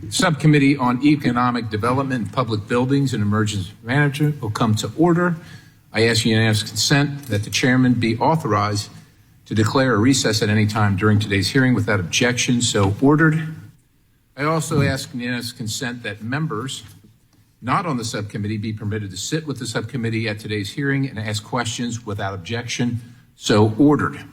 Subcommittee on Economic Development and Public Buildings and Emergency Management will come to order. I ask unanimous consent that the chairman be authorized to declare a recess at any time during today's hearing without objection. So ordered. I also ask unanimous consent that members not on the subcommittee be permitted to sit with the subcommittee at today's hearing and ask questions without objection. So ordered.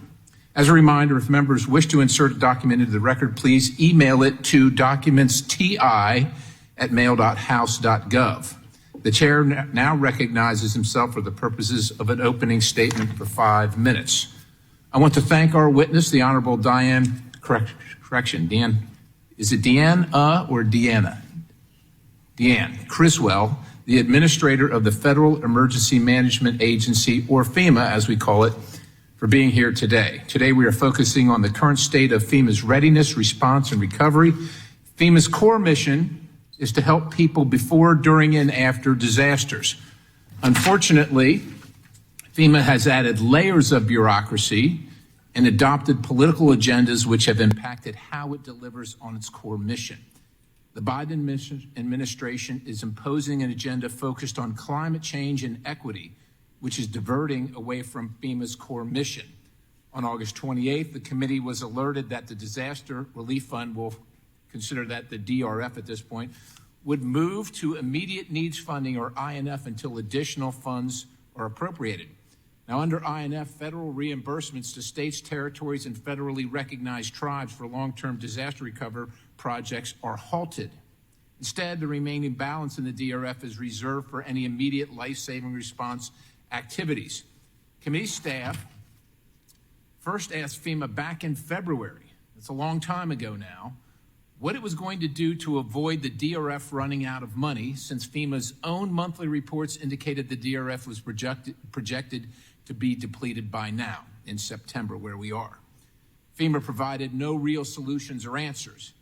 As a reminder, if members wish to insert a document into the record, please email it to documentsti@mail.house.gov. The chair now recognizes himself for the purposes of an opening statement for 5 minutes. I want to thank our witness, the Honorable Deanne Criswell, the Administrator of the Federal Emergency Management Agency, or FEMA as we call it, for being here today. Today we are focusing on the current state of FEMA's readiness, response, and recovery. FEMA's core mission is to help people before, during, and after disasters. Unfortunately, FEMA has added layers of bureaucracy and adopted political agendas which have impacted how it delivers on its core mission. The Biden administration is imposing an agenda focused on climate change and equity, which is diverting away from FEMA's core mission. On August 28th, the committee was alerted that the Disaster Relief Fund, we'll consider that the DRF at this point, would move to immediate needs funding, or INF, until additional funds are appropriated. Now, under INF, federal reimbursements to states, territories, and federally recognized tribes for long-term disaster recovery projects are halted. Instead, the remaining balance in the DRF is reserved for any immediate life-saving response activities. Committee staff first asked FEMA back in February, it's a long time ago now, what it was going to do to avoid the DRF running out of money, since FEMA's own monthly reports indicated the DRF was projected to be depleted by now, in September, where we are. FEMA provided no real solutions or answers.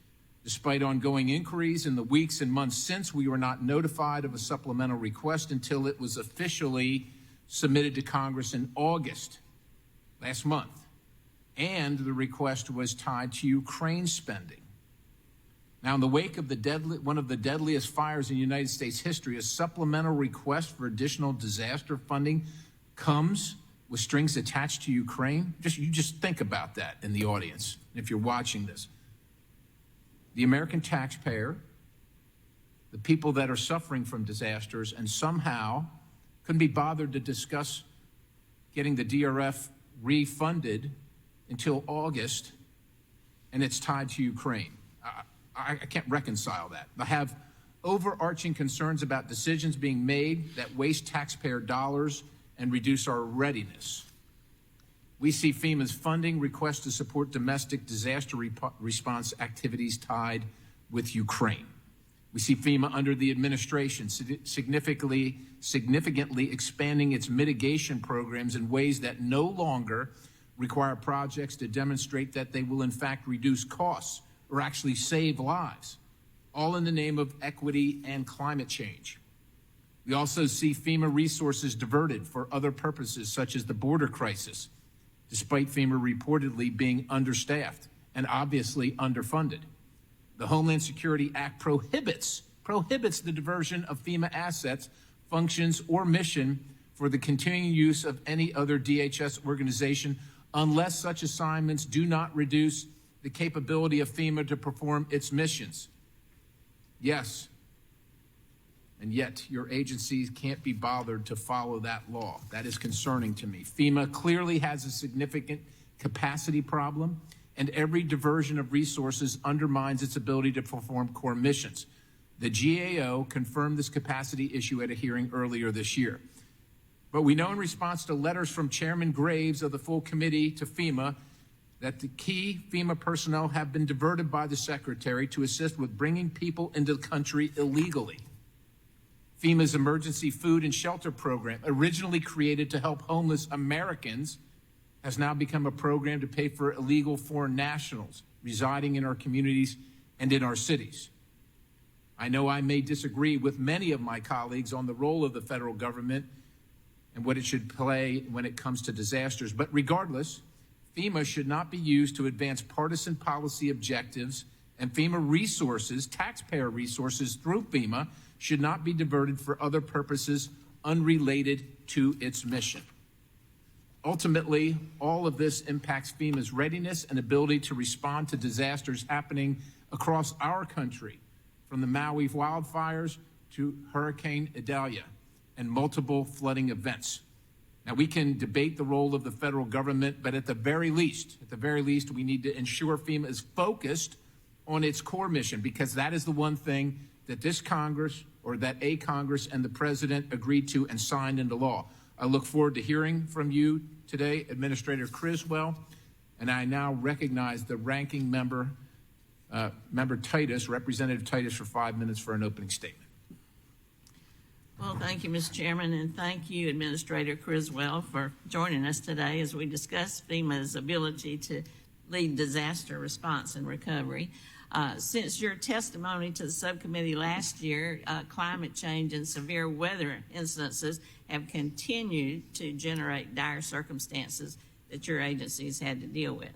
Despite ongoing inquiries in the weeks and months since, we were not notified of a supplemental request until it was officially submitted to Congress in August last month, and the request was tied to Ukraine spending. Now, in the wake of one of the deadliest fires in United States history, a supplemental request for additional disaster funding comes with strings attached to Ukraine. You just think about that in the audience, if you're watching this. The American taxpayer, the people that are suffering from disasters, and somehow couldn't be bothered to discuss getting the DRF refunded until August, and it's tied to Ukraine. I can't reconcile that. I have overarching concerns about decisions being made that waste taxpayer dollars and reduce our readiness. We see FEMA's funding request to support domestic disaster response activities tied with Ukraine. We see FEMA under the administration significantly expanding its mitigation programs in ways that no longer require projects to demonstrate that they will in fact reduce costs or actually save lives, all in the name of equity and climate change. We also see FEMA resources diverted for other purposes, such as the border crisis, despite FEMA reportedly being understaffed and obviously underfunded. The Homeland Security Act prohibits the diversion of FEMA assets, functions, or mission for the continuing use of any other DHS organization unless such assignments do not reduce the capability of FEMA to perform its missions. Yes, and yet your agencies can't be bothered to follow that law. That is concerning to me. FEMA clearly has a significant capacity problem, and every diversion of resources undermines its ability to perform core missions. The GAO confirmed this capacity issue at a hearing earlier this year. But we know in response to letters from Chairman Graves of the full committee to FEMA that the key FEMA personnel have been diverted by the Secretary to assist with bringing people into the country illegally. FEMA's emergency food and shelter program, originally created to help homeless Americans, has now become a program to pay for illegal foreign nationals residing in our communities and in our cities. I know I may disagree with many of my colleagues on the role of the federal government and what it should play when it comes to disasters, but regardless, FEMA should not be used to advance partisan policy objectives And FEMA resources, taxpayer resources through FEMA, should not be diverted for other purposes unrelated to its mission. Ultimately, all of this impacts FEMA's readiness and ability to respond to disasters happening across our country, from the Maui wildfires to Hurricane Idalia and multiple flooding events. Now, we can debate the role of the federal government, but at the very least, we need to ensure FEMA is focused on its core mission, because that is the one thing that this Congress, or that a Congress and the President agreed to and signed into law. I look forward to hearing from you today, Administrator Criswell, and I now recognize the ranking member, Member Titus, Representative Titus, for 5 minutes for an opening statement. Well, thank you, Mr. Chairman, and thank you, Administrator Criswell, for joining us today as we discuss FEMA's ability to lead disaster response and recovery. Since your testimony to the subcommittee last year, climate change and severe weather incidences have continued to generate dire circumstances that your agencies had to deal with.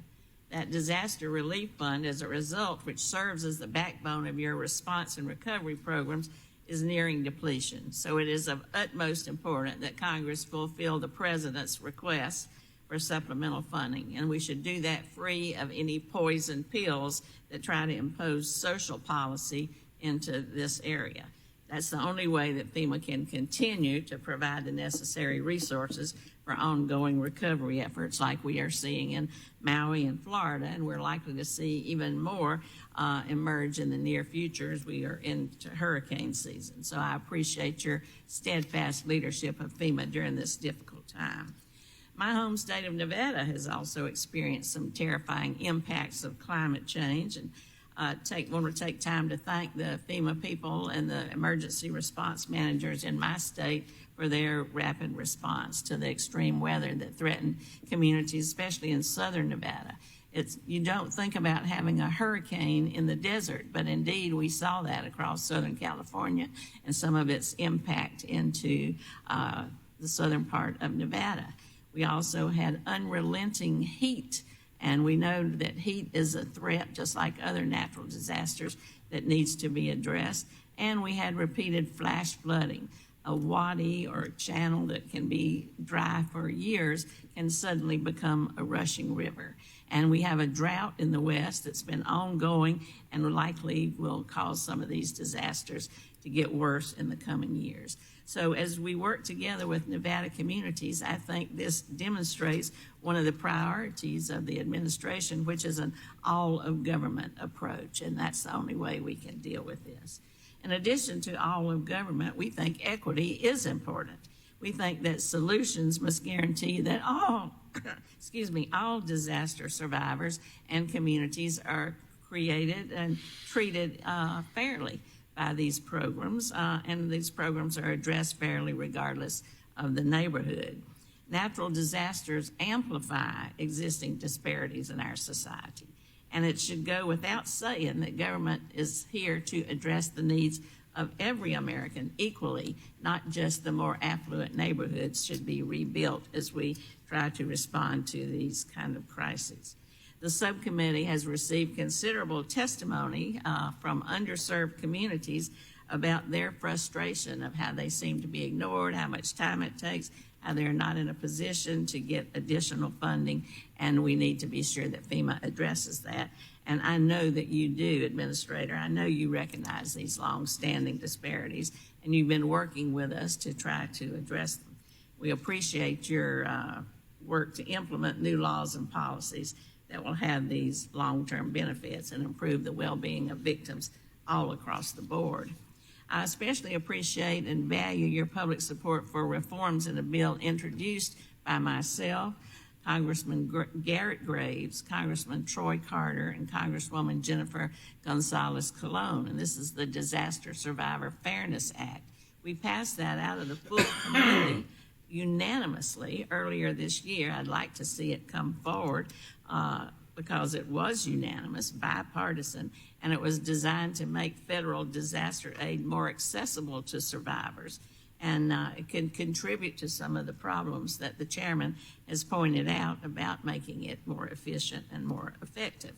That disaster relief fund, as a result, which serves as the backbone of your response and recovery programs, is nearing depletion. So it is of utmost importance that Congress fulfill the President's request for supplemental funding, and we should do that free of any poison pills that try to impose social policy into this area. That's the only way that FEMA can continue to provide the necessary resources for ongoing recovery efforts like we are seeing in Maui and Florida, and we're likely to see even more emerge in the near future as we are into hurricane season. So I appreciate your steadfast leadership of FEMA during this difficult time. My home state of Nevada has also experienced some terrifying impacts of climate change, and want to take time to thank the FEMA people and the emergency response managers in my state for their rapid response to the extreme weather that threatened communities, especially in southern Nevada. You don't think about having a hurricane in the desert, but indeed we saw that across Southern California and some of its impact into the southern part of Nevada. We also had unrelenting heat, and we know that heat is a threat, just like other natural disasters, that needs to be addressed. And we had repeated flash flooding. A wadi or a channel that can be dry for years can suddenly become a rushing river. And we have a drought in the West that's been ongoing and likely will cause some of these disasters to get worse in the coming years. So as we work together with Nevada communities, I think this demonstrates one of the priorities of the administration, which is an all-of-government approach, and that's the only way we can deal with this. In addition to all-of-government, we think equity is important. We think that solutions must guarantee that all disaster survivors and communities are created and treated fairly by these programs, and these programs are addressed fairly regardless of the neighborhood. Natural disasters amplify existing disparities in our society, and it should go without saying that government is here to address the needs of every American equally, not just the more affluent neighborhoods should be rebuilt as we try to respond to these kind of crises. The subcommittee has received considerable testimony from underserved communities about their frustration of how they seem to be ignored, how much time it takes, how they're not in a position to get additional funding, and we need to be sure that FEMA addresses that. And I know that you do, Administrator. I know you recognize these long-standing disparities, and you've been working with us to try to address them. We appreciate your work to implement new laws and policies that will have these long-term benefits and improve the well-being of victims all across the board. I especially appreciate and value your public support for reforms in a bill introduced by myself, Congressman Garrett Graves, Congressman Troy Carter, and Congresswoman Jennifer Gonzalez-Colon, and this is the Disaster Survivor Fairness Act. We passed that out of the full committee unanimously earlier this year. I'd like to see it come forward because it was unanimous, bipartisan, and it was designed to make federal disaster aid more accessible to survivors. And it can contribute to some of the problems that the chairman has pointed out about making it more efficient and more effective.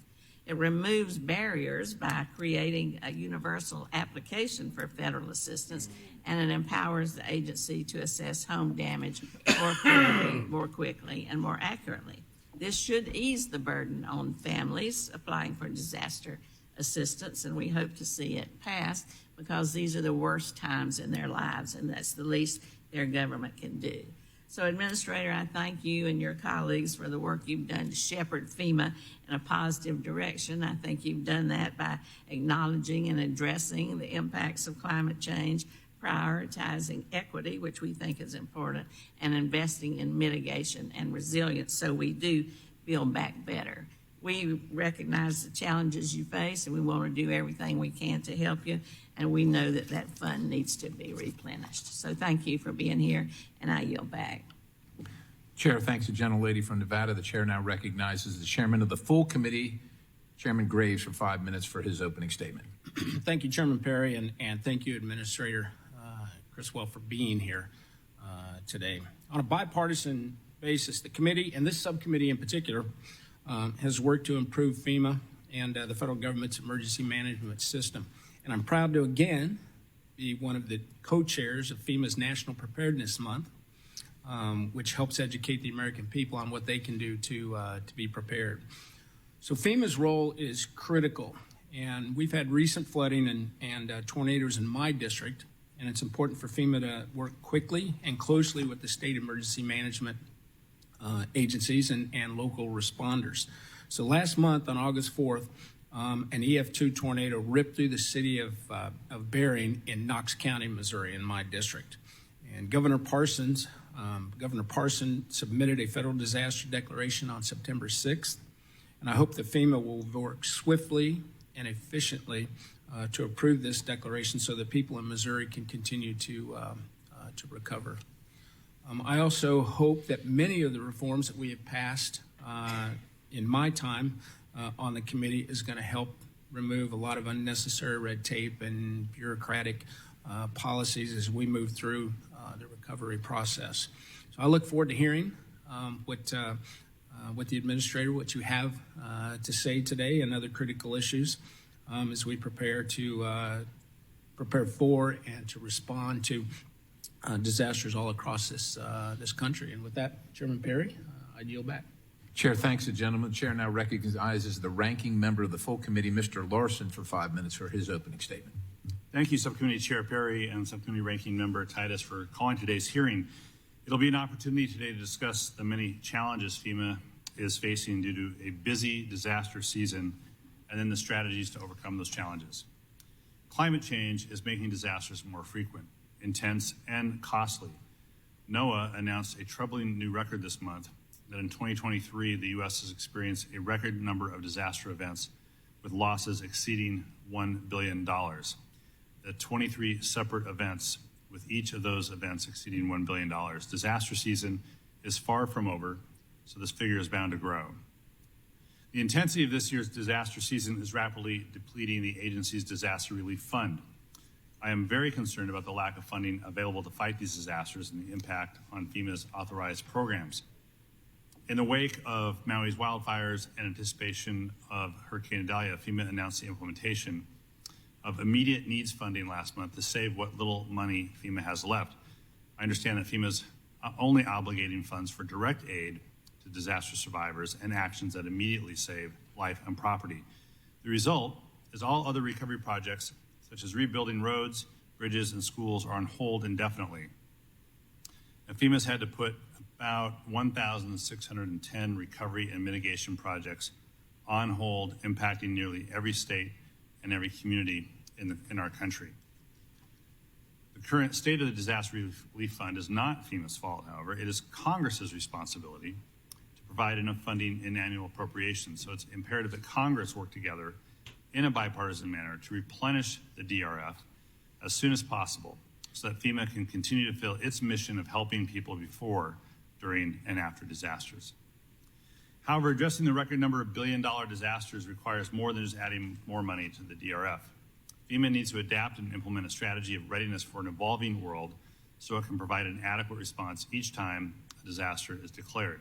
It removes barriers by creating a universal application for federal assistance, and it empowers the agency to assess home damage more quickly and more accurately. This should ease the burden on families applying for disaster assistance, and we hope to see it pass because these are the worst times in their lives, and that's the least their government can do. So, Administrator, I thank you and your colleagues for the work you've done to shepherd FEMA in a positive direction. I think you've done that by acknowledging and addressing the impacts of climate change, prioritizing equity, which we think is important, and investing in mitigation and resilience so we do build back better. We recognize the challenges you face, and we want to do everything we can to help you, and we know that that fund needs to be replenished. So thank you for being here, and I yield back. Chair thanks the gentlelady from Nevada. The chair now recognizes the chairman of the full committee, Chairman Graves, for 5 minutes for his opening statement. Thank you, Chairman Perry, and thank you, Administrator Criswell, for being here today. On a bipartisan basis, the committee, and this subcommittee in particular, has worked to improve FEMA and the federal government's emergency management system. And I'm proud to again be one of the co-chairs of FEMA's National Preparedness Month, which helps educate the American people on what they can do to be prepared. So FEMA's role is critical, and we've had recent flooding and tornadoes in my district, and it's important for FEMA to work quickly and closely with the state emergency management agencies and local responders. So last month on August 4th, an EF2 tornado ripped through the city of Bering in Knox County, Missouri, in my district. And Governor Parson submitted a federal disaster declaration on September 6th. And I hope that FEMA will work swiftly and efficiently to approve this declaration so that people in Missouri can continue to recover. I also hope that many of the reforms that we have passed in my time on the committee is going to help remove a lot of unnecessary red tape and bureaucratic policies as we move through the recovery process. So I look forward to hearing what the administrator, what you have to say today and other critical issues as we prepare for and to respond to disasters all across this country. And with that, Chairman Perry, I yield back. Chair thanks the gentleman. The chair now recognizes the ranking member of the full committee, Mr. Larson, for 5 minutes for his opening statement. Thank you, Subcommittee Chair Perry and Subcommittee Ranking Member Titus, for calling today's hearing. It'll be an opportunity today to discuss the many challenges FEMA is facing due to a busy disaster season and then the strategies to overcome those challenges. Climate change is making disasters more frequent, intense, and costly. NOAA announced a troubling new record this month that in 2023, the U.S. has experienced a record number of disaster events with losses exceeding $1 billion. The 23 separate events, with each of those events exceeding $1 billion. Disaster season is far from over, so this figure is bound to grow. The intensity of this year's disaster season is rapidly depleting the agency's disaster relief fund. I am very concerned about the lack of funding available to fight these disasters and the impact on FEMA's authorized programs. In the wake of Maui's wildfires and anticipation of Hurricane Idalia, FEMA announced the implementation of immediate needs funding last month to save what little money FEMA has left. I understand that FEMA is only obligating funds for direct aid to disaster survivors and actions that immediately save life and property. The result is all other recovery projects, such as rebuilding roads, bridges, and schools, are on hold indefinitely. And FEMA's had to put about 1,610 recovery and mitigation projects on hold, impacting nearly every state and every community in our country. The current state of the Disaster Relief Fund is not FEMA's fault, however. It is Congress's responsibility to provide enough funding in annual appropriations. So it's imperative that Congress work together in a bipartisan manner to replenish the DRF as soon as possible so that FEMA can continue to fulfill its mission of helping people before, during, and after disasters. However, addressing the record number of billion-dollar disasters requires more than just adding more money to the DRF. FEMA needs to adapt and implement a strategy of readiness for an evolving world so it can provide an adequate response each time a disaster is declared.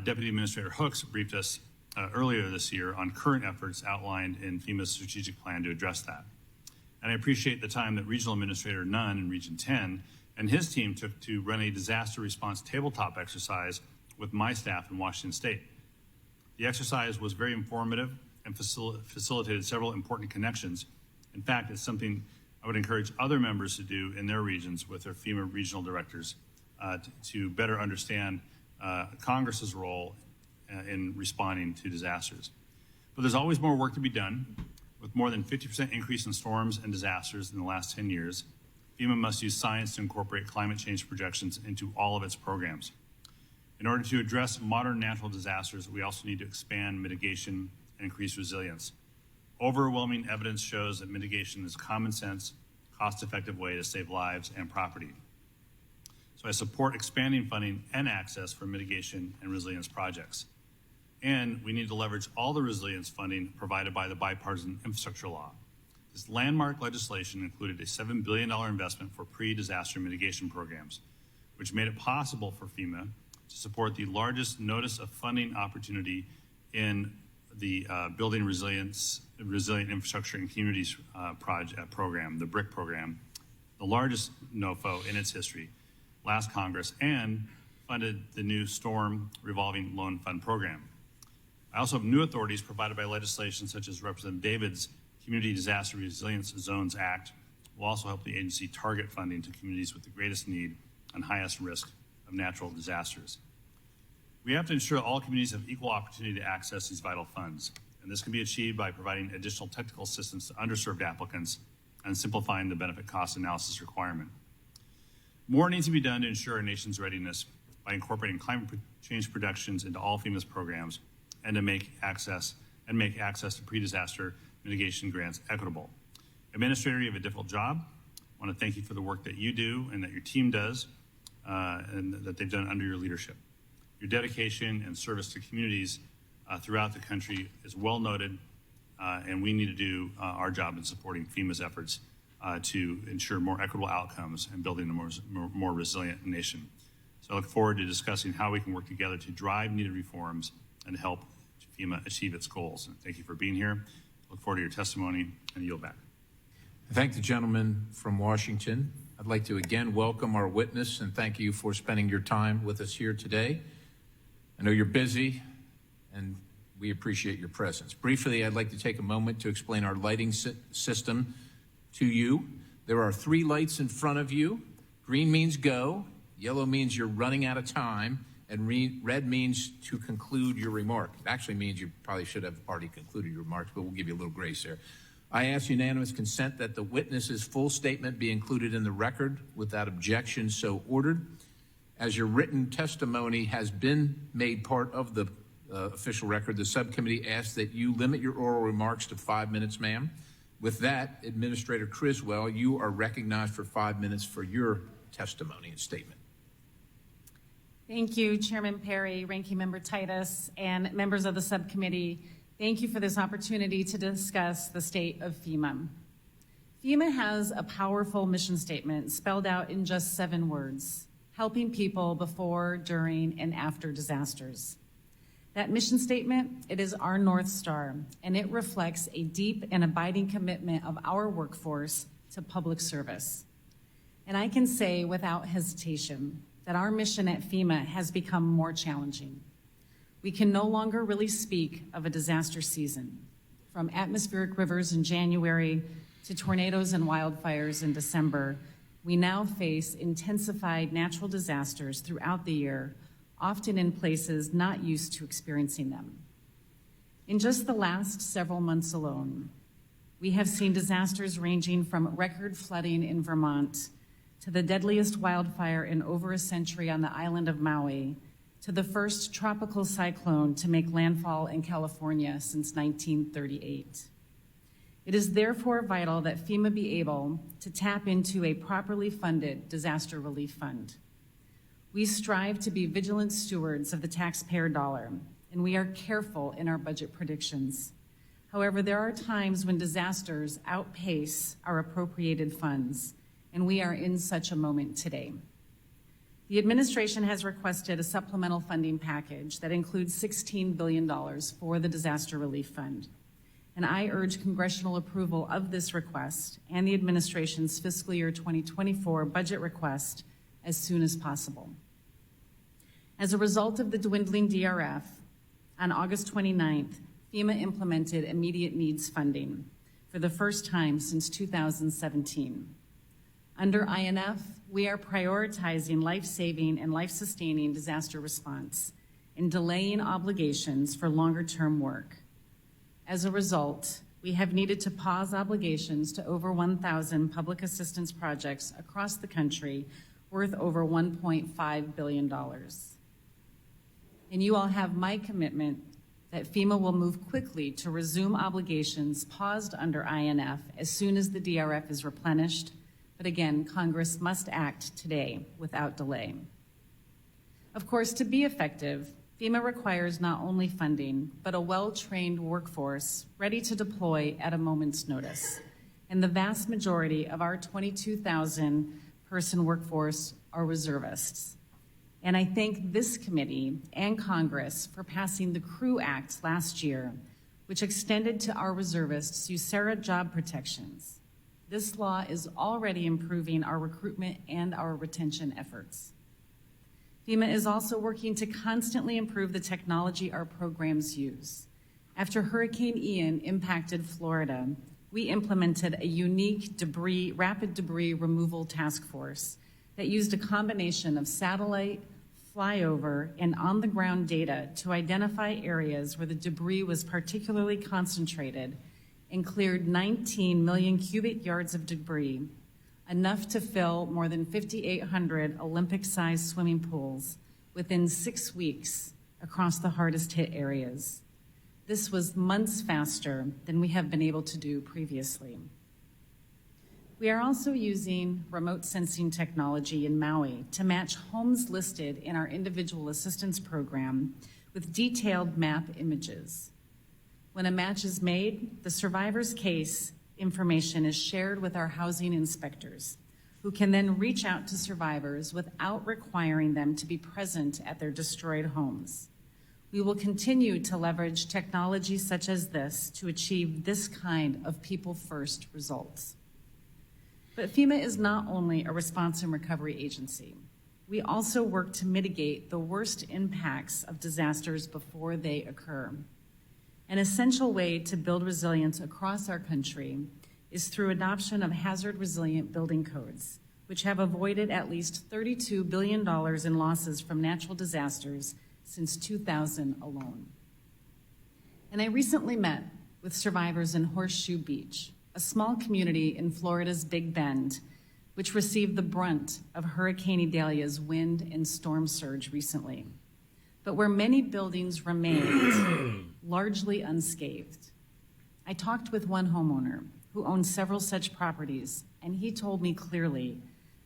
Deputy Administrator Hooks briefed us earlier this year on current efforts outlined in FEMA's strategic plan to address that. And I appreciate the time that Regional Administrator Nunn in Region 10 and his team took to run a disaster response tabletop exercise with my staff in Washington State. The exercise was very informative and facilitated several important connections. In fact, it's something I would encourage other members to do in their regions with their FEMA regional directors to better understand Congress's role in responding to disasters. But there's always more work to be done. With more than 50% increase in storms and disasters in the last 10 years, FEMA must use science to incorporate climate change projections into all of its programs. In order to address modern natural disasters, we also need to expand mitigation and increase resilience. Overwhelming evidence shows that mitigation is a common sense, cost-effective way to save lives and property. So I support expanding funding and access for mitigation and resilience projects. And we need to leverage all the resilience funding provided by the bipartisan infrastructure law. This landmark legislation included a $7 billion investment for pre-disaster mitigation programs, which made it possible for FEMA to support the largest notice of funding opportunity in the Building Resilient Infrastructure and Communities program, the BRIC program, the largest NOFO in its history, last Congress, and funded the new Storm Revolving Loan Fund program. I also have new authorities provided by legislation such as Representative David's Community Disaster Resilience Zones Act will also help the agency target funding to communities with the greatest need and highest risk of natural disasters. We have to ensure all communities have equal opportunity to access these vital funds, and this can be achieved by providing additional technical assistance to underserved applicants and simplifying the benefit cost analysis requirement. More needs to be done to ensure our nation's readiness by incorporating climate change projections into all FEMA's programs and to make access to pre-disaster mitigation grants equitable. Administrator, you have a difficult job. I want to thank you for the work that you do and that your team does and that they've done under your leadership. Your dedication and service to communities throughout the country is well noted, and we need to do our job in supporting FEMA's efforts to ensure more equitable outcomes and building a more resilient nation. So I look forward to discussing how we can work together to drive needed reforms and help FEMA achieve its goals. And thank you for being here. Look forward to your testimony and yield back. I thank the gentleman from Washington. I'd like to again welcome our witness and thank you for spending your time with us here today. I know you're busy and we appreciate your presence. Briefly, I'd like to take a moment to explain our lighting system to you. There are 3 lights in front of you. Green means go, yellow means you're running out of time, and red means to conclude your remark. It actually means you probably should have already concluded your remarks, but we'll give you a little grace there. I ask unanimous consent that the witness's full statement be included in the record without objection so ordered. As your written testimony has been made part of the official record, the subcommittee asks that you limit your oral remarks to 5 minutes, ma'am. With that, Administrator Criswell, you are recognized for 5 minutes for your testimony and statement. Thank you, Chairman Perry, Ranking Member Titus, and members of the subcommittee. Thank you for this opportunity to discuss the state of FEMA. FEMA has a powerful mission statement spelled out in just 7 words: helping people before, during, and after disasters. That mission statement, it is our North Star, and it reflects a deep and abiding commitment of our workforce to public service. And I can say without hesitation that our mission at FEMA has become more challenging. We can no longer really speak of a disaster season, from atmospheric rivers in January to tornadoes and wildfires in December. We now face intensified natural disasters throughout the year, often in places not used to experiencing them. In just the last several months alone, we have seen disasters ranging from record flooding in Vermont to the deadliest wildfire in over a century on the island of Maui, to the first tropical cyclone to make landfall in California since 1938. It is therefore vital that FEMA be able to tap into a properly funded disaster relief fund. We strive to be vigilant stewards of the taxpayer dollar, and we are careful in our budget predictions. However, there are times when disasters outpace our appropriated funds, and we are in such a moment today. The administration has requested a supplemental funding package that includes $16 billion for the Disaster Relief Fund. And I urge congressional approval of this request and the administration's fiscal year 2024 budget request as soon as possible. As a result of the dwindling DRF, on August 29th, FEMA implemented immediate needs funding for the first time since 2017. Under INF, we are prioritizing life-saving and life-sustaining disaster response and delaying obligations for longer-term work. As a result, we have needed to pause obligations to over 1,000 public assistance projects across the country worth over $1.5 billion. And you all have my commitment that FEMA will move quickly to resume obligations paused under INF as soon as the DRF is replenished. But again, Congress must act today without delay. Of course, to be effective, FEMA requires not only funding, but a well-trained workforce ready to deploy at a moment's notice. And the vast majority of our 22,000-person workforce are reservists. And I thank this committee and Congress for passing the CREW Act last year, which extended to our reservists USERRA job protections. This law is already improving our recruitment and our retention efforts. FEMA is also working to constantly improve the technology our programs use. After Hurricane Ian impacted Florida, we implemented a unique rapid debris removal task force that used a combination of satellite, flyover, and on-the-ground data to identify areas where the debris was particularly concentrated and cleared 19 million cubic yards of debris, enough to fill more than 5,800 Olympic-sized swimming pools within 6 weeks across the hardest-hit areas. This was months faster than we have been able to do previously. We are also using remote sensing technology in Maui to match homes listed in our individual assistance program with detailed map images. When a match is made, the survivor's case information is shared with our housing inspectors, who can then reach out to survivors without requiring them to be present at their destroyed homes. We will continue to leverage technology such as this to achieve this kind of people-first results. But FEMA is not only a response and recovery agency. We also work to mitigate the worst impacts of disasters before they occur. An essential way to build resilience across our country is through adoption of hazard-resilient building codes, which have avoided at least $32 billion in losses from natural disasters since 2000 alone. And I recently met with survivors in Horseshoe Beach, a small community in Florida's Big Bend, which received the brunt of Hurricane Idalia's wind and storm surge recently, but where many buildings remained largely unscathed. I talked with one homeowner who owned several such properties, and he told me clearly,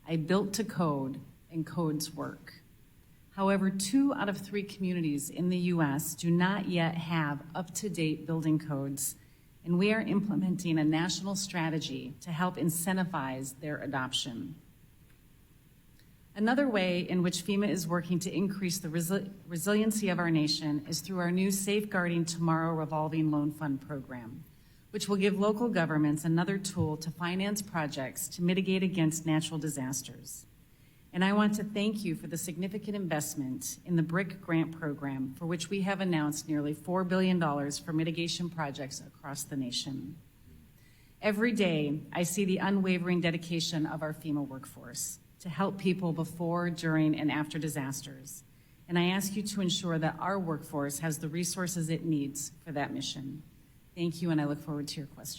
"I built to code, and codes work." However, 2 out of 3 communities in the U.S. do not yet have up-to-date building codes, and we are implementing a national strategy to help incentivize their adoption. Another way in which FEMA is working to increase the resiliency of our nation is through our new Safeguarding Tomorrow Revolving Loan Fund program, which will give local governments another tool to finance projects to mitigate against natural disasters. And I want to thank you for the significant investment in the BRIC grant program, for which we have announced nearly $4 billion for mitigation projects across the nation. Every day, I see the unwavering dedication of our FEMA workforce to help people before, during, and after disasters. And I ask you to ensure that our workforce has the resources it needs for that mission. Thank you, and I look forward to your questions.